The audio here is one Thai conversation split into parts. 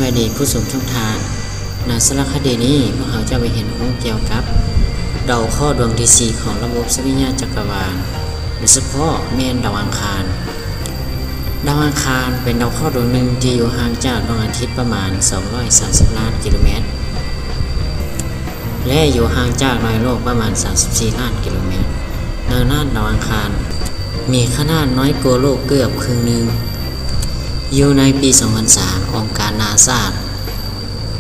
วัสดีผู้ชมทุกท่านในสารคดีนี้พวกเราจะไปเห็นของเกี่ยวกับดาวเคราะห์ดวงที่ 4ของระบบสุริยะจักรวาลโดยเฉพาะแม่นดาวอังคารดาวอังคารเป็นดาวเคราะห์ดวงหนึ่งที่อยู่ห่างจากดวงอาทิตย์ประมาณ230ล้านกิโลเมตรและอยู่ห่างจากดาวโลกประมาณ34ล้านกิโลเมตรดังนั้นดาวอังคารมีขนาดน้อยกว่าโลกเกือบครึ่งหนึ่งอยู่ในปี 2003 องค์การนาซา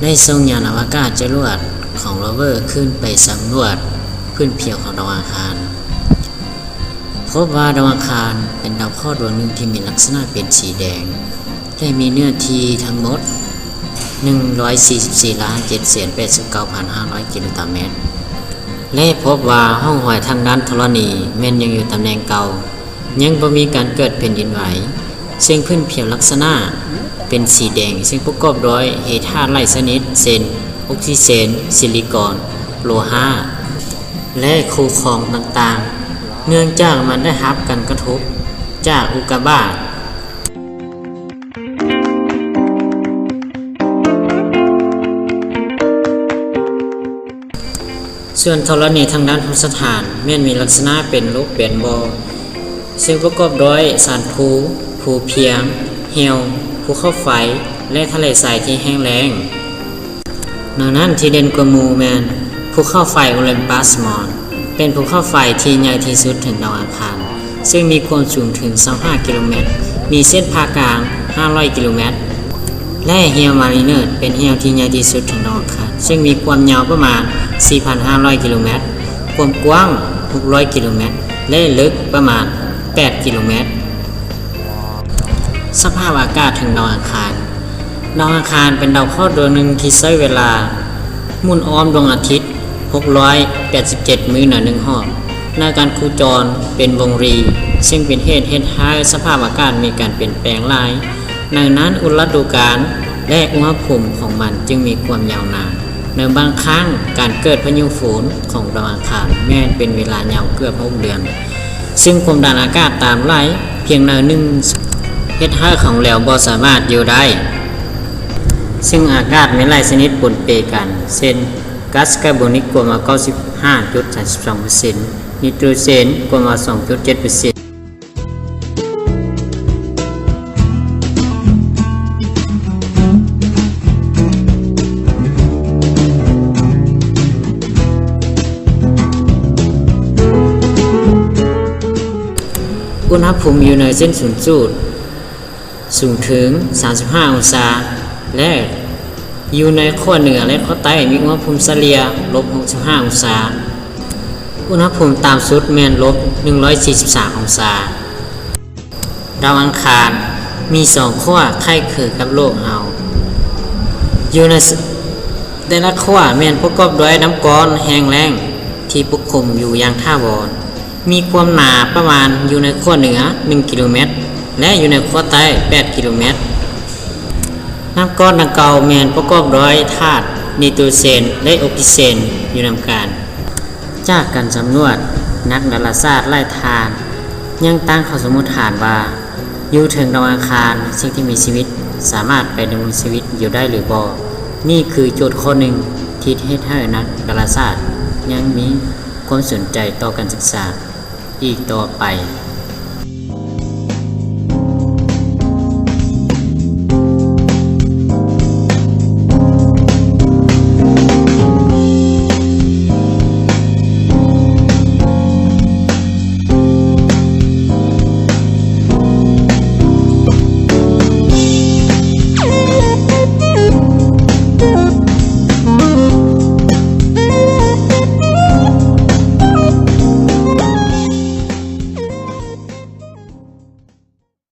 ได้ส่งยานอวกาศจรวดของโรเวอร์ขึ้นไปสำรวจพื้นผิวของดาวอังคารพบว่าดาวอังคารเป็นดาวเคราะห์ดวงหนึ่งที่มีลักษณะเป็นสีแดงและมีเนื้อที่ทั้งหมด 144,789,500 กิโลเมตรและพบว่าห้องหอยทางด้านธรณีแม้นยังอยู่ตำแหน่งเก่ายังบ่มีการเกิดแผ่นดินไหวซึ่งพื้นผิวลักษณะเป็นสีแดงซึ่งประกอบด้วยเฮธาตุหลายชนิดเช่นออกซิเจนซิลิคอนโลหะและคูคลองต่างๆเนื่องจากมันได้รับการกระทบจากอุกกาบาตส่วนธรณีทางด้านภูมิสถานแม้นมีลักษณะเป็นรูปแบนบอซึ่งประกอบด้วยสารภูเพียงเหี่ยวภูเขาไฟและทะเลทรายที่แห้งแล้งดังนั้นที่เด่นกว่าหมู่แมนภูเขาไฟโอลิมปัสมอนเป็นภูเขาไฟที่ใหญ่ที่สุดถึงดาวอังคารซึ่งมีความสูงถึง25กิโลเมตรมีเส้นผ่ากลาง500กิโลเมตรและเฮียวมารีเนอร์เป็นเฮียวที่ใหญ่ที่สุดถึงดาวอังคารซึ่งมีความยาวประมาณ 4,500 กิโลเมตรความกว้าง600กิโลเมตรและลึกประมาณ8กิโลเมตรสภาพอากาศถึงดาวอังคารเป็นดาวเคราะห์ดวงหนึ่งที่ใช้เวลาหมุนอ้อมดวงอาทิตย์687มื้อหนึ่งรอบในการโคจรเป็นวงรีซึ่งเป็นเหตุให้สภาพอากาศมีการเปลี่ยนแปลงหลายดังนั้นฤดูกาลและอุณหภูมิของมันจึงมีความยาวนานในบางครั้งการเกิดพายุฝนของดาวอังคารแม้เป็นเวลายาวเกือบ6 เดือนซึ่งความดันอากาศตามไหลเพียงหนึ่งเฮ็ดให้ของเหลวบ่สามารถอยู่ได้ซึ่งอากาศมีหลายชนิดปนเปกันเช่นก๊าซคาร์บอนิกกว่ามา 95.32% นิโตรเจนกว่ามา 2.7% อุณหภูมิอยู่ในเส้นศูนย์สูตรสูงถึง35องศาและอยู่ในขั้วเหนือและขั้วใต้มีอุณหภูมิเฉลี่ย-65องศาอุณหภูมิต่ำสุดแม่น-143องศาดาวอังคารมี2ขั้วคล้ายคลึงกับโลกเฮาอยู่ในแต่ละขั้วแม่นประกอบด้วยน้ำก้อนแห้งแล้งที่ปกคลุมอยู่อย่างถาวรมีความหนาประมาณอยู่ในขั้วเหนือ1กิโลเมตรและอยู่ในขั้วใต้8กิโลเมตรน้ำก้อนดังกล่าวแม่นประกอบด้วยธาตุไนโตรเจนและออกซิเจนอยู่นำกันจากการสำรวจนักดาราศาสตร์หลายท่านยังตั้งข้อสมมติฐานว่าอยู่ถึงดาวอังคารสิ่งที่มีชีวิตสามารถไปดำรงชีวิตอยู่ได้หรือบ่นี่คือโจทย์ข้อหนึ่งที่ให้นักดาราศาสตร์ยังมีความสนใจต่อการศึกษาอีกต่อไป